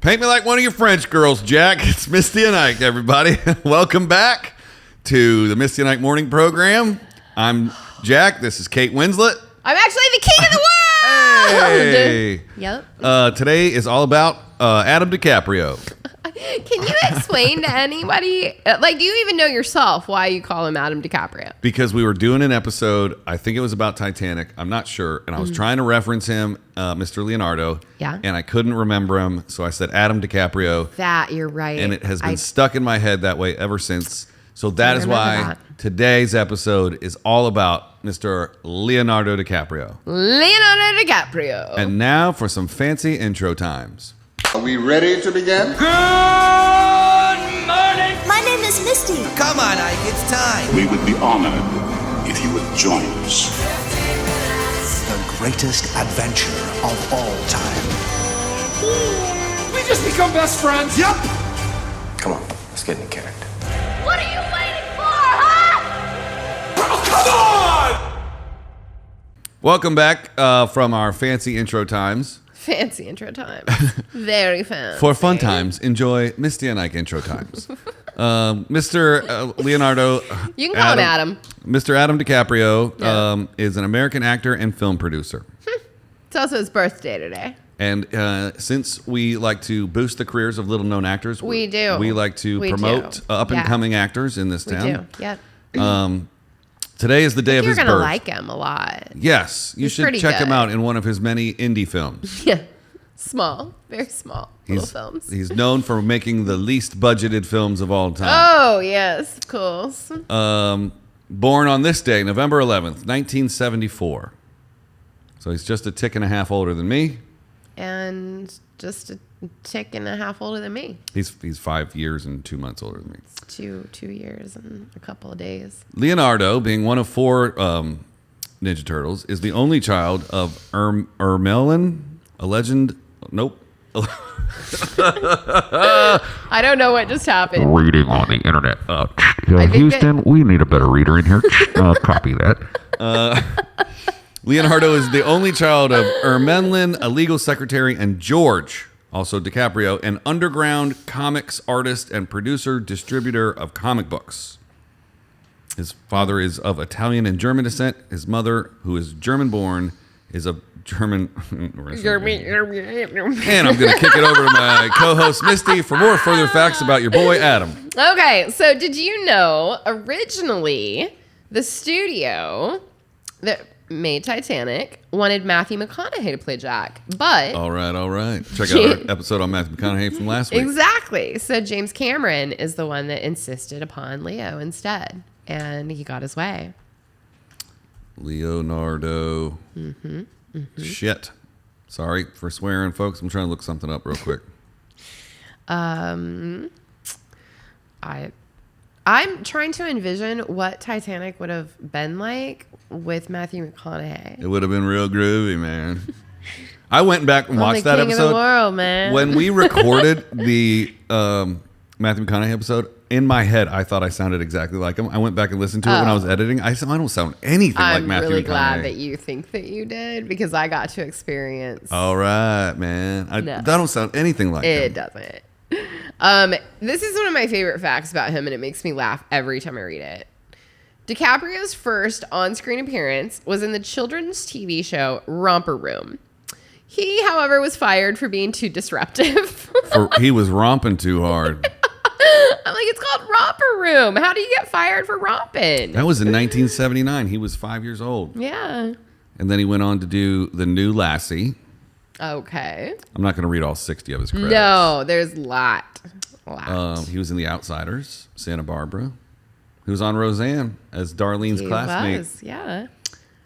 Paint me like one of your French girls, Jack. It's Misty and Ike, everybody. Welcome back to the Misty and Ike morning program. I'm Jack. This is Kate Winslet. I'm actually the king of the world! Hey! Yep. Today is all about Adam DiCaprio. Can you explain to anybody, do you even know yourself why you call him Adam DiCaprio? Because we were doing an episode, I think it was about Titanic, I'm not sure, and I was trying to reference him, Mr. Leonardo, and I couldn't remember him, so I said Adam DiCaprio. That, you're right. And it has been stuck in my head that way ever since. So that is why today's episode is all about Mr. Leonardo DiCaprio. Leonardo DiCaprio. And now for some fancy intro times. Are we ready to begin? Good morning! My name is Misty. Come on, Ike, it's time. We would be honored if you would join us. The greatest adventure of all time. We just become best friends. Yep. Come on, let's get in character. What are you waiting for, huh? Oh, come on! Welcome back from our fancy intro times. Fancy intro time. Very fancy. For fun times, enjoy Misty and Ike intro times. Mr. Leonardo. You can call him Adam. Mr. Adam DiCaprio is an American actor and film producer. It's also his birthday today. And since we like to boost the careers of little-known actors, we do. We like to promote up-and-coming actors in this town. We do, yep. Today is the day of his birth. You're going to like him a lot. Yes, you should check him out in one of his many indie films. Yeah, small, very small little films. He's known for making the least budgeted films of all time. Oh, yes, of course. Born on this day, November 11th, 1974. So he's just a tick and a half older than me. And just a tick and a half older than me. He's 5 years and 2 months older than me. It's two years and a couple of days. Leonardo, being one of four Ninja Turtles, is the only child of Ermelin, a legend. Nope. I don't know what just happened. Reading on the internet. Houston, we need a better reader in here. Copy that. Leonardo is the only child of Ermelin, a legal secretary, and George, also DiCaprio, an underground comics artist and producer, distributor of comic books. His father is of Italian and German descent. His mother, who is German-born, is of German. And I'm going to kick it over to my co-host, Misty, for more further facts about your boy, Adam. Okay, so did you know, originally, the studio that made Titanic wanted Matthew McConaughey to play Jack, but all right, check out our episode on Matthew McConaughey from last week. Exactly. So James Cameron is the one that insisted upon Leo instead, and he got his way. Leonardo. Shit. Sorry for swearing, folks. I'm trying to look something up real quick. I'm trying to envision what Titanic would have been like with Matthew McConaughey. It would have been real groovy, man. I went back and watched that episode. King of the world, man. When we recorded the Matthew McConaughey episode, in my head, I thought I sounded exactly like him. I went back and listened to it when I was editing. I don't sound anything like Matthew McConaughey. I'm really glad that you think that you did, because I got to experience. All right, man. That don't sound anything like him. It doesn't. This is one of my favorite facts about him, and it makes me laugh every time I read it. DiCaprio's first on-screen appearance was in the children's TV show Romper Room. He, however, was fired for being too disruptive. He was romping too hard. I'm like, it's called Romper Room. How do you get fired for romping? That was in 1979. He was 5 years old. Yeah. And then he went on to do The New Lassie. Okay. I'm not going to read all 60 of his credits. No, there's a lot. He was in The Outsiders, Santa Barbara. He was on Roseanne as Darlene's classmate. Was, yeah.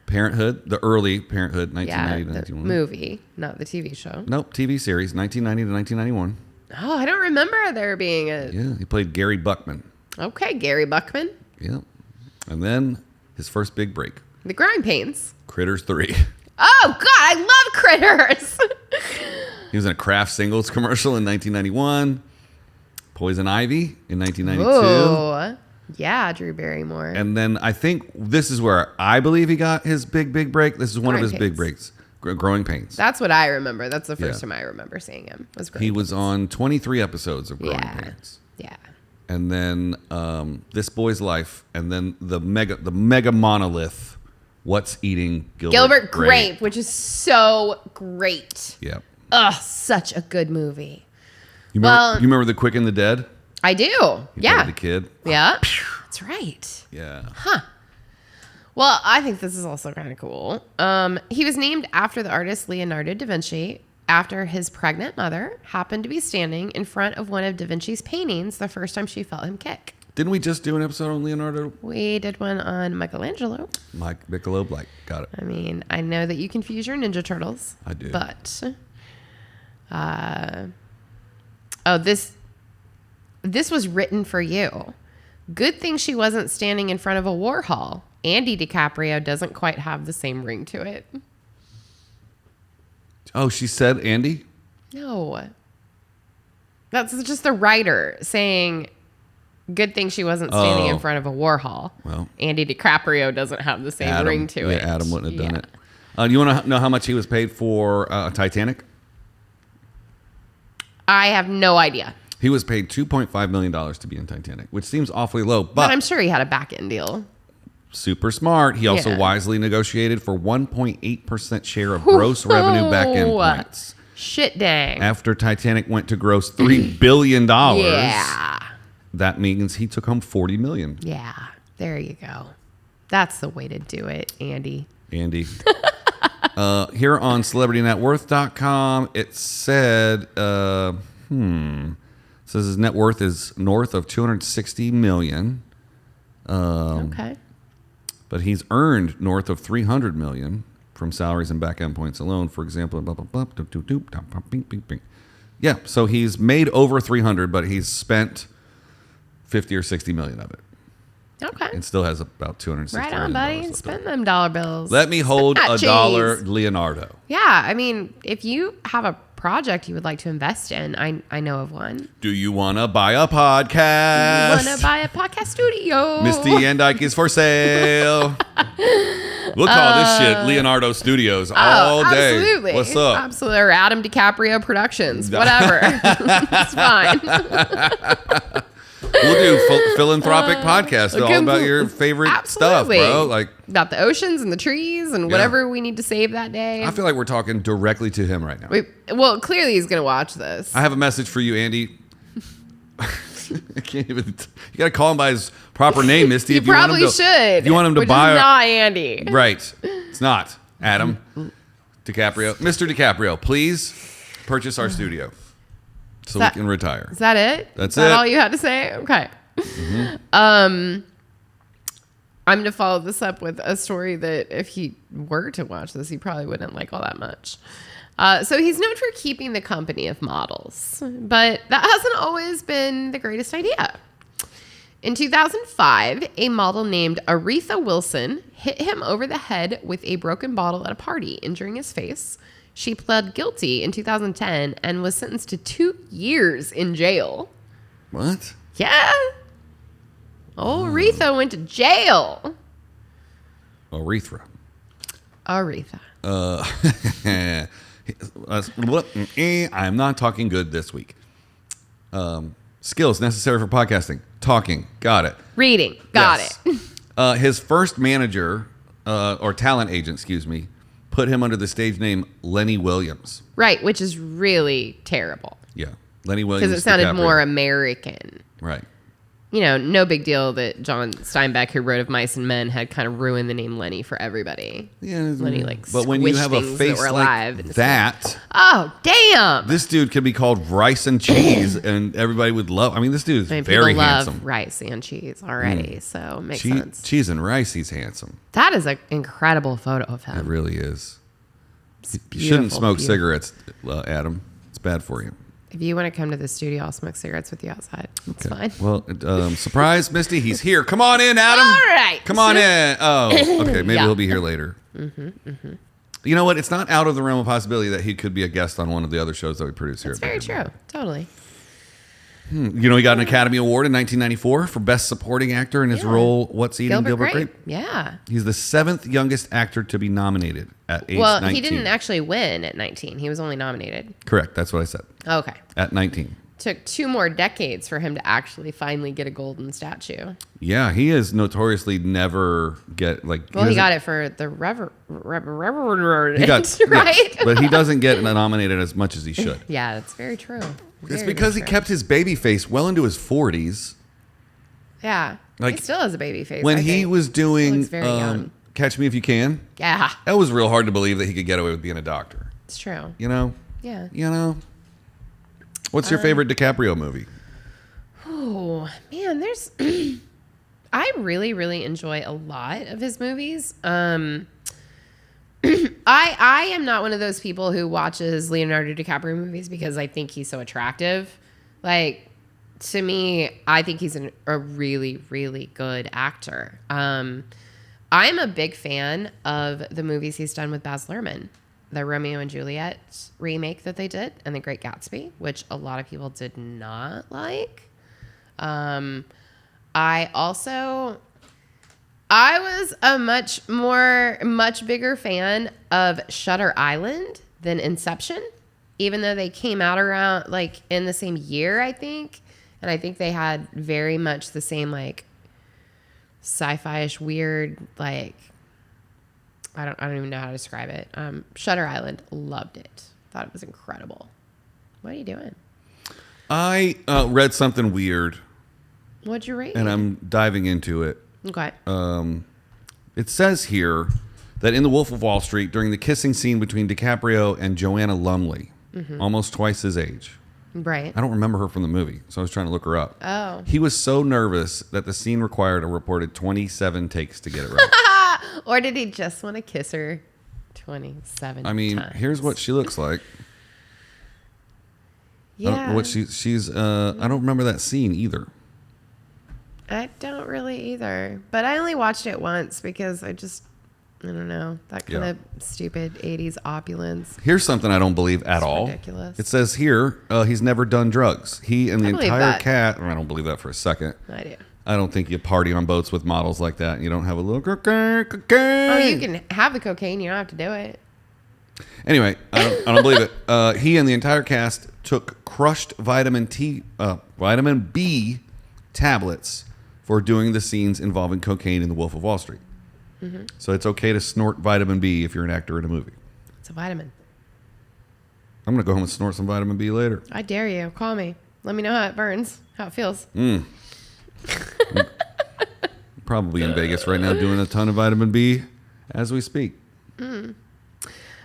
Parenthood, the early Parenthood, 1990 to 1991. Movie, not the TV show. Nope, TV series, 1990 to 1991. Oh, I don't remember there being a... Yeah, he played Gary Buckman. Okay, Gary Buckman. Yeah. And then his first big break. The Grime Pains. Critters 3. Oh, God, I love Critters. He was in a Kraft Singles commercial in 1991. Poison Ivy in 1992. Oh, yeah, Drew Barrymore. And then I think this is where I believe he got his big break. This is one of his big breaks. Growing Pains. That's what I remember. That's the first Yeah. time I remember seeing him. Was He was on 23 episodes of Growing Yeah. Pains. Yeah. And then This Boy's Life, and then the mega monolith, What's Eating Gilbert Grape, which is so great. Yeah. Ugh, such a good movie. You remember The Quick and the Dead? I do. He Yeah. played the kid. Yeah. That's right. Yeah. Well, I think this is also kind of cool. He was named after the artist Leonardo da Vinci after his pregnant mother happened to be standing in front of one of Da Vinci's paintings the first time she felt him kick. Didn't we just do an episode on Leonardo? We did one on Michelangelo. Mike Michelob, like, got it. I mean, I know that you confuse your Ninja Turtles. I do. But, this was written for you. Good thing she wasn't standing in front of a Warhol. Andy DiCaprio doesn't quite have the same ring to it. Oh, she said Andy? No. That's just the writer saying, good thing she wasn't standing in front of a Warhol. Well. Andy DiCaprio doesn't have the same ring to it. Adam wouldn't have done it. You want to know how much he was paid for Titanic? I have no idea. He was paid $2.5 million to be in Titanic, which seems awfully low, But I'm sure he had a back-end deal. Super smart. He also Yeah. wisely negotiated for 1.8% share of gross revenue back-end points. Shit dang. After Titanic went to gross $3 billion, Yeah. that means he took home $40 million. Yeah. There you go. That's the way to do it, Andy. Andy. Here on CelebrityNetWorth.com, it said, it says his net worth is north of $260 million. Okay. But he's earned north of $300 million from salaries and back end points alone. For example, yeah. So he's made over 300, but he's spent 50 or 60 million of it, Okay. and still has about 260. Right on, million buddy. dollars left Spend over. them dollar bills. Let me hold Spend a that dollar, cheese. Leonardo. Yeah. I mean, if you have a project you would like to invest in, I know of one. Do you want to buy a podcast? Want to buy a podcast studio? Misty and Ike is for sale. We'll call this shit Leonardo Studios all day. Absolutely. What's up? Absolutely. Or Adam DiCaprio Productions. Whatever. It's fine. We'll do philanthropic podcasts all about your favorite stuff, Absolutely. bro. Like, About the oceans and the trees and whatever we need to save that day. I feel like we're talking directly to him right now. Well, clearly he's going to watch this. I have a message for you, Andy. I can't even. You got to call him by his proper name, Misty. You if you want him probably to, should. If you want him to which buy is a, not Andy. right? It's not Adam DiCaprio, Mr. DiCaprio. Please purchase our studio so we can retire. Is that it? That's is that it. all you had to say? Okay. I'm going to follow this up with a story that if he were to watch this, he probably wouldn't like all that much. So he's known for keeping the company of models, but that hasn't always been the greatest idea. In 2005, a model named Aretha Wilson hit him over the head with a broken bottle at a party, injuring his face. She pled guilty in 2010 and was sentenced to 2 years in jail. What? Yeah. Oh, Aretha went to jail. Aretha. Aretha. I'm not talking good this week. Skills necessary for podcasting. Talking. Got it. Reading. Got it. His first manager, or talent agent, excuse me, put him under the stage name Lenny Williams. Right, which is really terrible. Yeah. Lenny Williams. Because it sounded DiCaprio. more American. Right. You know, no big deal that John Steinbeck, who wrote Of Mice and Men, had kind of ruined the name Lenny for everybody. Yeah. Lenny, like, but when you squished have a things face that were like alive in his that, Oh, damn. this dude could be called Rice and Cheese, and everybody would love. I mean, this dude is I mean, very people love handsome. rice and cheese already, so makes sense. Cheese and rice. He's handsome. That is an incredible photo of him. It really is. You Beautiful, shouldn't smoke beautiful. cigarettes, Adam. It's bad for you. If you want to come to the studio, I'll smoke cigarettes with you outside. It's fine. Well, surprise, Misty. He's here. Come on in, Adam. All right. Come on in. Oh, okay. Maybe Yeah. he'll be here later. You know what? It's not out of the realm of possibility that he could be a guest on one of the other shows that we produce here. It's at very Big and true. Totally. You know, he got an Academy Award in 1994 for Best Supporting Actor in his role, What's Eating Gilbert Grape? Yeah. He's the 7th youngest actor to be nominated at age 19. Well, he didn't actually win at 19. He was only nominated. Correct. That's what I said. Okay. At 19. Took 2 more decades for him to actually finally get a golden statue. Yeah, he is notoriously never get like. Well, he got it for the Reverend, right? Yes, but he doesn't get nominated as much as he should. Yeah, that's very true. It's because he kept his baby face well into his 40s. Yeah, Like, he still has a baby face. When I he think. was doing Looks very young. Catch Me If You Can, Yeah, that was real hard to believe that he could get away with being a doctor. it's true. You know? Yeah. You know? What's your favorite DiCaprio movie? Oh man, there's. I really, really enjoy a lot of his movies. I am not one of those people who watches Leonardo DiCaprio movies because I think he's so attractive. Like, to me, I think he's a really, really good actor. I'm a big fan of the movies he's done with Baz Luhrmann. The Romeo and Juliet remake that they did and The Great Gatsby, which a lot of people did not like. I was a much bigger fan of Shutter Island than Inception, even though they came out around like in the same year, I think. And I think they had very much the same like sci-fi-ish weird, like, I don't even know how to describe it. Shutter Island, loved it. Thought it was incredible. What are you doing? I read something weird. What'd you read? And I'm diving into it. Okay. It says here that in The Wolf of Wall Street, during the kissing scene between DiCaprio and Joanna Lumley, almost twice his age. Right. I don't remember her from the movie, so I was trying to look her up. Oh. He was so nervous that the scene required a reported 27 takes to get it right. Or did he just want to kiss her 27 I mean, times? here's what she looks like. Yeah. What she's I don't remember that scene either. I don't really either. But I only watched it once because I don't know, that kind of stupid 80s opulence. Here's something I don't believe at all. Ridiculous. It says here he's never done drugs. He and the believe entire that. cast. I don't believe that for a second. I do. I don't think you party on boats with models like that. And you don't have a little cocaine. Oh, you can have the cocaine. You don't have to do it. Anyway, I don't believe it. He and the entire cast took crushed vitamin B tablets for doing the scenes involving cocaine in The Wolf of Wall Street. Mm-hmm. So it's okay to snort vitamin B if you're an actor in a movie. It's a vitamin. I'm going to go home and snort some vitamin B later. I dare you. Call me. Let me know how it burns, how it feels. Probably in Vegas right now doing a ton of vitamin B as we speak.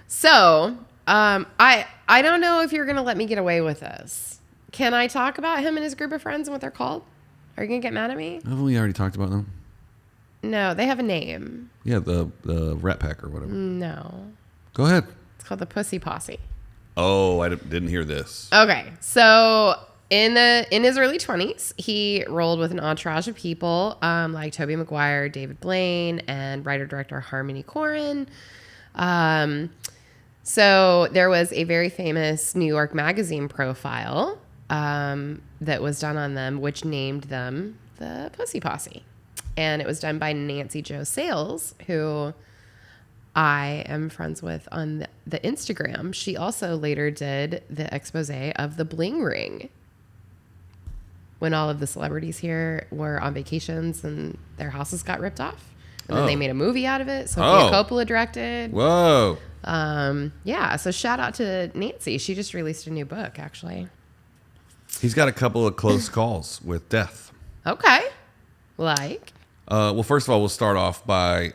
So, I don't know if you're going to let me get away with this. Can I talk about him and his group of friends and what they're called? Are you going to get mad at me? Haven't we already talked about them? No, they have a name. Yeah, the Rat Pack or whatever. No. Go ahead. It's called the Pussy Posse. Oh, I didn't hear this. Okay, so in his early 20s, he rolled with an entourage of people like Tobey Maguire, David Blaine, and writer-director Harmony Korine. So there was a very famous New York Magazine profile that was done on them, which named them the Pussy Posse. And it was done by Nancy Jo Sales, who I am friends with on the Instagram. She also later did the expose of the Bling Ring, when all of the celebrities here were on vacations and their houses got ripped off. And then they made a movie out of it. Sofia Coppola directed. Whoa. Yeah, so shout out to Nancy. She just released a new book, actually. He's got a couple of close calls with death. Okay. Like? Well, first of all, we'll start off by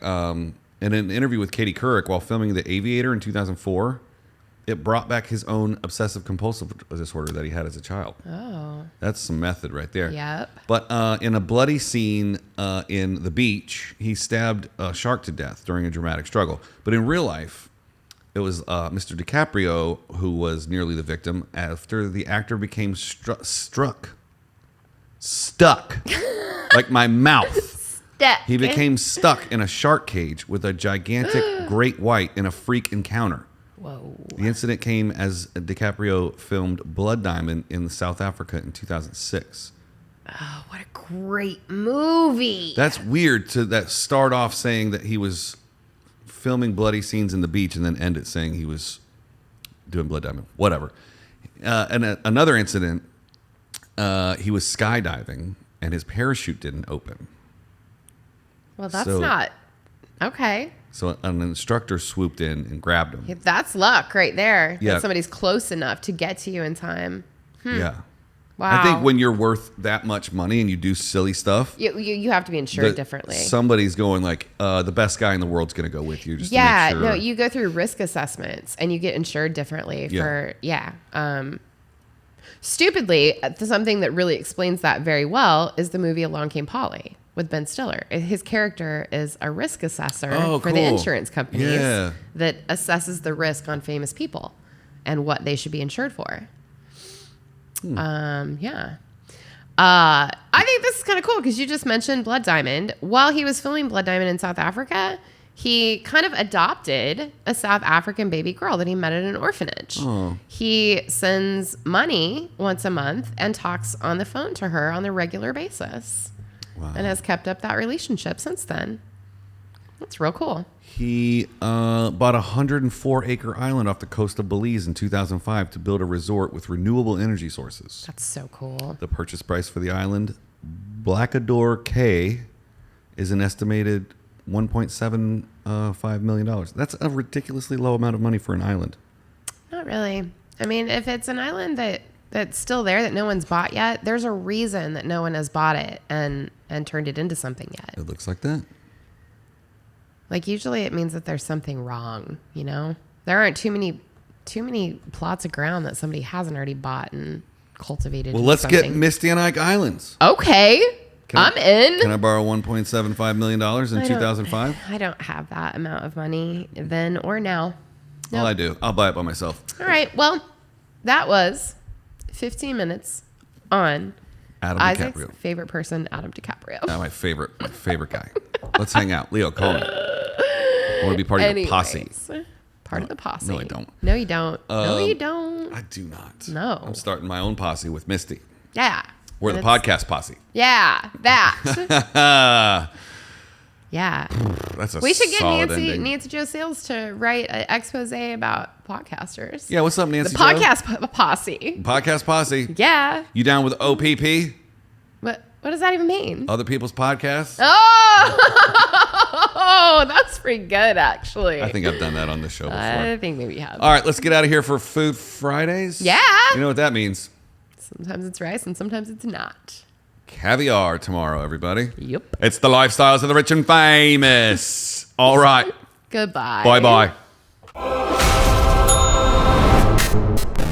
in an interview with Katie Couric while filming The Aviator in 2004. It brought back his own obsessive compulsive disorder that he had as a child. Oh. That's some method right there. Yep. But in a bloody scene in The Beach, he stabbed a shark to death during a dramatic struggle. But in real life, it was Mr. DiCaprio who was nearly the victim after the actor became stuck. Like my mouth. He became stuck in a shark cage with a gigantic great white in a freak encounter. Whoa. The incident came as DiCaprio filmed Blood Diamond in South Africa in 2006. Oh, what a great movie. That's weird to start off saying that he was filming bloody scenes in the beach and then end it saying he was doing Blood Diamond. Whatever. And another incident, he was skydiving and his parachute didn't open. Well, that's not... Okay. So an instructor swooped in and grabbed him. That's luck right there. Yeah. That somebody's close enough to get to you in time. Yeah. Wow. I think when you're worth that much money and you do silly stuff, you have to be insured differently. Somebody's going like, the best guy in the world's going to go with you. Just to yeah, make sure. no, you go through risk assessments and you get insured differently stupidly, something that really explains that very well is the movie Along Came Polly with Ben Stiller. His character is a risk assessor for the insurance companies that assesses the risk on famous people and what they should be insured for. I think this is kind of cool because you just mentioned Blood Diamond. While he was filming Blood Diamond in South Africa, he kind of adopted a South African baby girl that he met at an orphanage. Oh. He sends money once a month and talks on the phone to her on a regular basis. Wow. And has kept up that relationship since then. That's real cool. He bought a 104-acre island off the coast of Belize in 2005 to build a resort with renewable energy sources. That's so cool. The purchase price for the island, Blackador Cay, is an estimated $1.75 million. That's a ridiculously low amount of money for an island. Not really. I mean, if it's an island that's still there that no one's bought yet, there's a reason that no one has bought it and turned it into something yet. It looks like that. Like usually it means that there's something wrong, you know? There aren't too many plots of ground that somebody hasn't already bought and cultivated. Well, let's get Misty and Ike Islands. Okay. I'm in. Can I borrow $1.75 million in 2005? I don't have that amount of money then or now. Nope. Well, I do. I'll buy it by myself. All right. Well, that was 15 minutes on Adam Isaac's DiCaprio. favorite person, Adam DiCaprio. My favorite guy. Let's hang out. Leo, call me. I want to be part of your posse. Part of the posse. No, I don't. No, you don't. No, you don't. I do not. No. I'm starting my own posse with Misty. Yeah. We're the podcast posse. Yeah, that. Yeah. That's a We should get solid Nancy ending. Nancy Jo Sales to write an expose about podcasters. Yeah, what's up, Nancy The Jo? podcast posse. Podcast posse. Yeah. You down with OPP? What does that even mean? Other people's podcasts? Oh, that's pretty good, actually. I think I've done that on this show before. I think maybe you have. All right, let's get out of here for Food Fridays. Yeah. You know what that means. Sometimes it's rice and sometimes it's not. Caviar tomorrow, everybody. Yep. It's the lifestyles of the rich and famous. All right. Goodbye. Bye-bye.